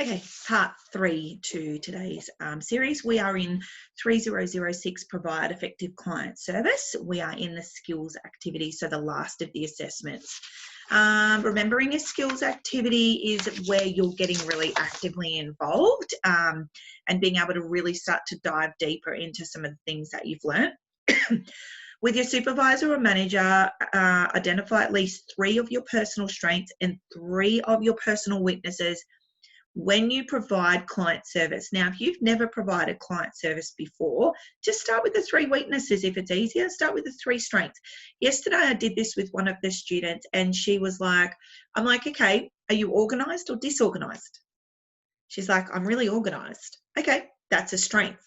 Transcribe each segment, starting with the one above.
Okay, part 3 to today's series. We are in 3006, Provide Effective Client Service. We are in the skills activity, so the last of the assessments. Remembering a skills activity is where you're getting really actively involved and being able to really start to dive deeper into some of the things that you've learned. With your supervisor or manager, identify at least 3 of your personal strengths and 3 of your personal weaknesses when you provide client service. Now, if you've never provided client service before, just start with the 3 weaknesses. If it's easier, start with the 3 strengths. Yesterday, I did this with one of the students, and she was like, I'm like, okay, are you organized or disorganized? She's like, I'm really organized. Okay, that's a strength.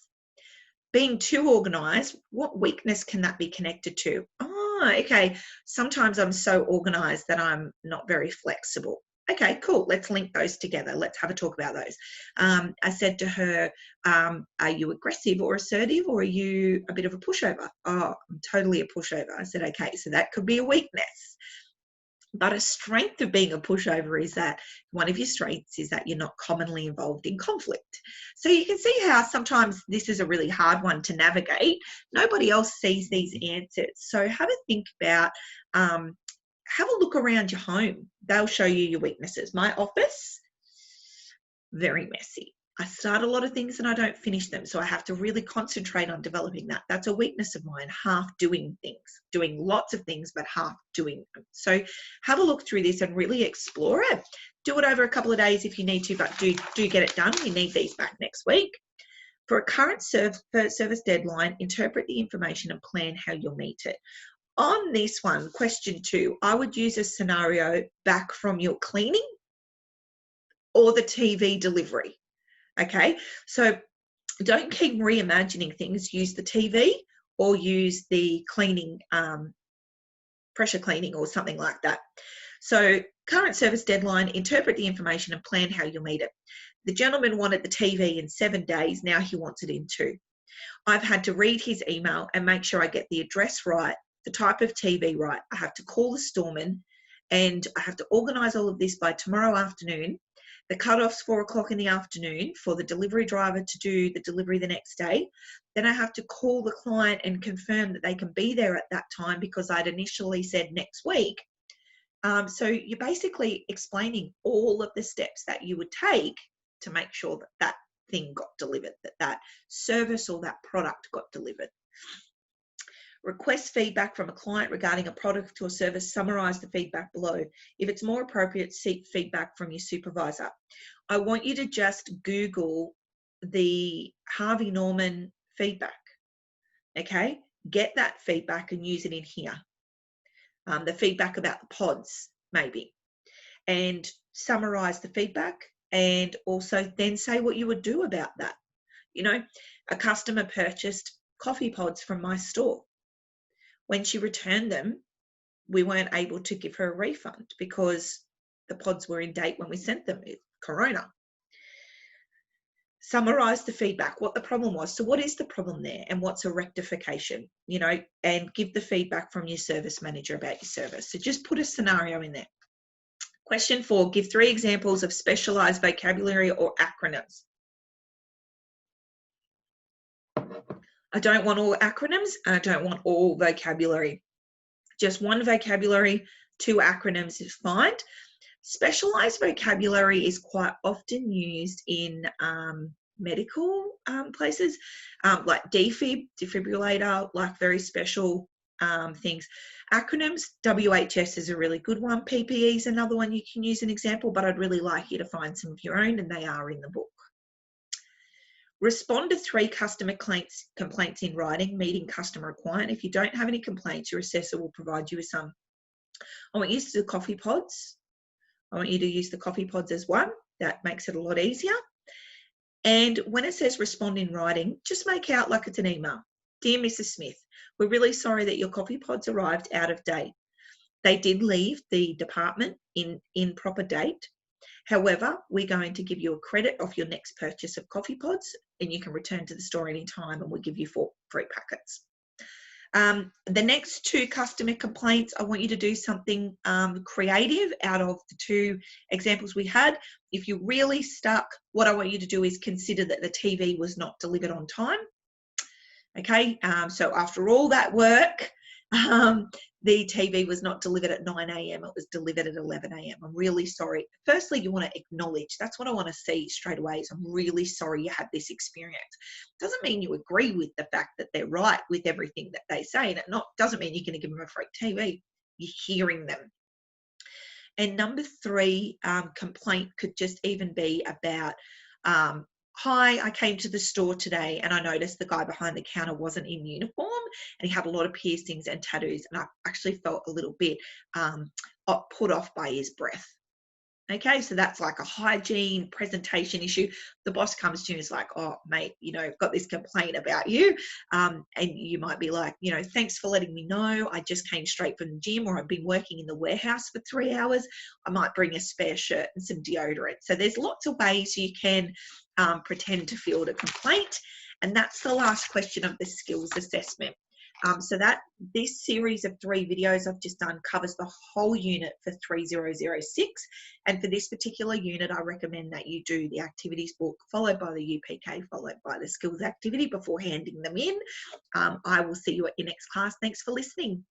Being too organized, what weakness can that be connected to? Oh, okay, sometimes I'm so organized that I'm not very flexible. Okay, cool. Let's link those together. Let's have a talk about those. I said to her, are you aggressive or assertive, or are you a bit of a pushover? Oh, I'm totally a pushover. I said, okay, so that could be a weakness. But a strength of being a pushover is that one of your strengths is that you're not commonly involved in conflict. So you can see how sometimes this is a really hard one to navigate. Nobody else sees these answers. So have a think about, have a look around your home. They'll show you your weaknesses. My office, very messy. I start a lot of things and I don't finish them. So I have to really concentrate on developing that. That's a weakness of mine, half doing things, doing lots of things, but half doing them. So have a look through this and really explore it. Do it over a couple of days if you need to, but do get it done. We need these back next week. For a current service deadline, interpret the information and plan how you'll meet it. On this one, question 2, I would use a scenario back from your cleaning or the TV delivery. Okay, so don't keep reimagining things. Use the TV or use the cleaning, pressure cleaning or something like that. So current service deadline, interpret the information and plan how you'll meet it. The gentleman wanted the TV in 7 days. Now he wants it in 2. I've had to read his email and make sure I get the address right, the type of TV right. I have to call the storeman and I have to organise all of this by tomorrow afternoon. The cut-off's 4 o'clock in the afternoon for the delivery driver to do the delivery the next day. Then I have to call the client and confirm that they can be there at that time because I'd initially said next week. So you're basically explaining all of the steps that you would take to make sure that that thing got delivered, that service or that product got delivered. Request feedback from a client regarding a product or service. Summarize the feedback below. If it's more appropriate, seek feedback from your supervisor. I want you to just Google the Harvey Norman feedback. Okay, get that feedback and use it in here. The feedback about the pods, maybe, and summarize the feedback, and also then say what you would do about that. You know, a customer purchased coffee pods from my store. When she returned them, we weren't able to give her a refund because the pods were in date when we sent them. Corona. Summarize the feedback, what the problem was. So what is the problem there and what's a rectification, you know, and give the feedback from your service manager about your service. So just put a scenario in there. Question 4, give 3 examples of specialized vocabulary or acronyms. I don't want all acronyms and I don't want all vocabulary. Just 1 vocabulary, 2 acronyms is fine. Specialized vocabulary is quite often used in medical places, like defibrillator, like very special things. Acronyms, WHS is a really good one. PPE is another one you can use an example, but I'd really like you to find some of your own, and they are in the book. Respond to 3 customer complaints in writing, meeting customer requirement. If you don't have any complaints, your assessor will provide you with some. I want you to do coffee pods. I want you to use the coffee pods as one. That makes it a lot easier. And when it says respond in writing, just make out like it's an email. Dear Mrs. Smith, we're really sorry that your coffee pods arrived out of date. They did leave the department in proper date. However, we're going to give you a credit off your next purchase of coffee pods, and you can return to the store anytime, and we'll give you 4 free packets. The next 2 customer complaints, I want you to do something creative out of the 2 examples we had. If you're really stuck, what I want you to do is consider that the TV was not delivered on time. Okay, so after all that work, the TV was not delivered at 9 a.m. It was delivered at 11 a.m. I'm really sorry. Firstly, you want to acknowledge. That's what I want to see straight away is I'm really sorry you had this experience. Doesn't mean you agree with the fact that they're right with everything that they say. And it doesn't mean you're going to give them a free TV. You're hearing them. And number 3, complaint could just even be about, hi, I came to the store today and I noticed the guy behind the counter wasn't in uniform and he had a lot of piercings and tattoos, and I actually felt a little bit put off by his breath. Okay, so that's like a hygiene presentation issue. The boss comes to you and is like, oh, mate, I've got this complaint about you. And you might be like, thanks for letting me know. I just came straight from the gym, or I've been working in the warehouse for 3 hours. I might bring a spare shirt and some deodorant. So there's lots of ways you can pretend to field a complaint. And that's the last question of the skills assessment. So this series of 3 videos I've just done covers the whole unit for 3006. And for this particular unit, I recommend that you do the activities book, followed by the UPK, followed by the skills activity before handing them in. I will see you at your next class. Thanks for listening.